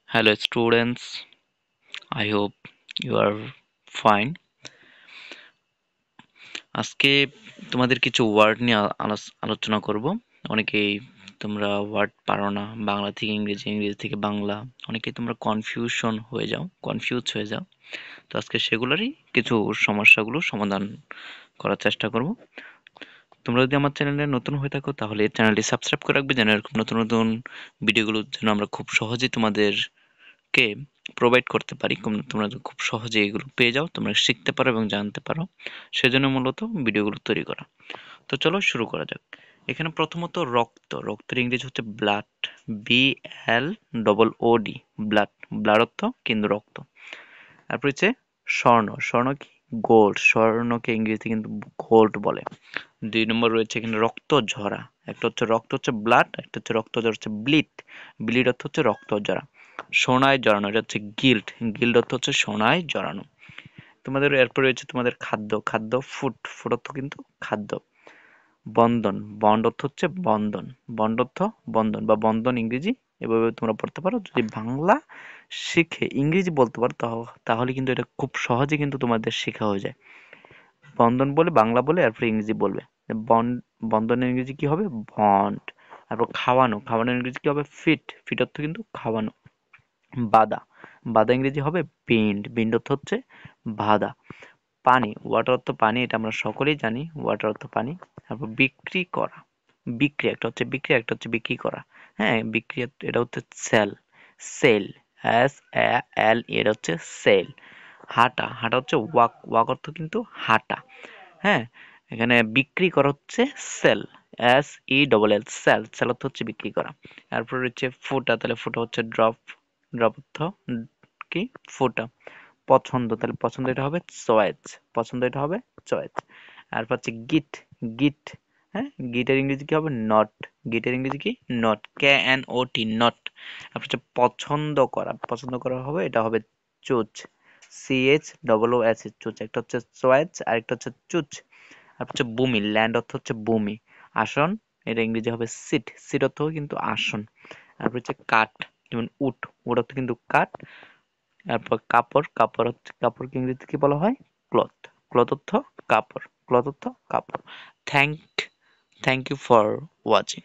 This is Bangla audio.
Hello, students. I hope you are fine. আজকে তোমাদের কিছু ওয়ার্ড নিয়ে আলোচনা করব। অনেকেই তোমরা ওয়ার্ড পারো না, বাংলা থেকে ইংরেজি, ইংরেজি থেকে বাংলা। অনেকেই তোমরা কনফিউজ হয়ে যাও। তো আজকে সেগুলোরই কিছু সমস্যাগুলো সমাধান করার চেষ্টা করব। তোমরা যদি আমার চ্যানেলে নতুন হয়ে থাকো তাহলে চ্যানেলটি সাবস্ক্রাইব করে রাখবে, যেন এরকম নতুন নতুন ভিডিওগুলো যেন আমরা খুব সহজেই তোমাদেরকে প্রোভাইড করতে পারি। তোমরা খুব সহজে এগুলো পেয়ে যাও, তোমরা শিখতে পারো এবং জানতে পারো। সেজন্য মূলত ভিডিওগুলো তৈরি করা। তো চলো শুরু করা যাক। এখানে প্রথমত রক্তের ইংরেজি হচ্ছে ব্লাড, BLOOD, ব্লাড। ব্লাড অর্থ কিন্তু রক্ত। তারপর হচ্ছে স্বর্ণ কি? গোল্ড। স্বর্ণকে ইংরেজিতে কিন্তু গোল্ড বলে। ২ নম্বর রয়েছে এখানে রক্ত ঝরা। একটা হচ্ছে রক্ত হচ্ছে ব্লাড, একটা হচ্ছে রক্ত ঝরা হচ্ছে ব্লিড। ব্লিড অর্থ হচ্ছে রক্ত ঝরা। সোনায় জড়ানো, এটা হচ্ছে গিল্ড। গিল্ড অর্থ হচ্ছে সোনায় জড়ানো। তোমাদের এরপর রয়েছে তোমাদের খাদ্য ফুড। ফুড অর্থ কিন্তু খাদ্য। বন্ড অর্থ হচ্ছে বন্ধন। বন্ড অর্থ বন্ধন বা বন্ধন ইংরেজি। এভাবে তোমরা পড়তে পারো। যদি বাংলা শিখে ইংরেজি বলতে পারো তাহলে কিন্তু এটা খুব সহজে কিন্তু তোমাদের শেখা হয়ে যায়। বন্ধন বলে বাংলা বলে এরপর ইংরেজি বলবে। বন্ড, বন্ধনের ইংরেজি কি হবে? বন্ড। তারপর খাওয়ানোর ইংরেজি কি হবে? ফিট অর্থ কিন্তু খাওয়ানো। বাদা, বাদা ইংরেজি হবে বিন্ড। বিন্ড অর্থ হচ্ছে বাদা। পানি, ওয়াটার অর্থ পানি, এটা আমরা সকলেই জানি, ওয়াটার অর্থ পানি। তারপর বিক্রি করা, একটা হচ্ছে বিক্রি করা। হ্যাঁ, বিক্রি এটা হচ্ছে সেল, SAL, এটা হচ্ছে সেল। হাঁটা হচ্ছে ওয়াক অর্থ কিন্তু হাঁটা। হ্যাঁ, এখানে বিক্রি করা হচ্ছে সেল, SELL, সেল অর্থ হচ্ছে বিক্রি করা। তারপর হচ্ছে ফোঁটা, তাহলে ফোঁটা হচ্ছে ড্রপ অর্থ কি? ফোঁটা। পছন্দ, তাহলে পছন্দ এটা হবে চয়েস, পছন্দ এটা হবে চয়েস। তারপর হচ্ছে গিট। হ্যাঁ, গিটের ইংরেজি কি হবে? নট। গিটের ইংরেজি কি? Not, KNOT, not. তারপর হচ্ছে পছন্দ করা হবে, এটা হবে চুজ, CHOOS, চুজ। একটা হচ্ছে চয়েস আর একটা হচ্ছে চুজ। তারপর হচ্ছে ভূমি, ল্যান্ড অর্থ হচ্ছে ভূমি। আসন, এটা ইংরেজি হবে সিট অর্থ কিন্তু আসন। তারপর হচ্ছে কাঠ, যেমন উড অর্থ কিন্তু কাঠ। তারপর কাপড়কে ইংরেজিতে কি বলা হয়? ক্লথ। ক্লথ অর্থ কাপড়। Thank thank you for watching.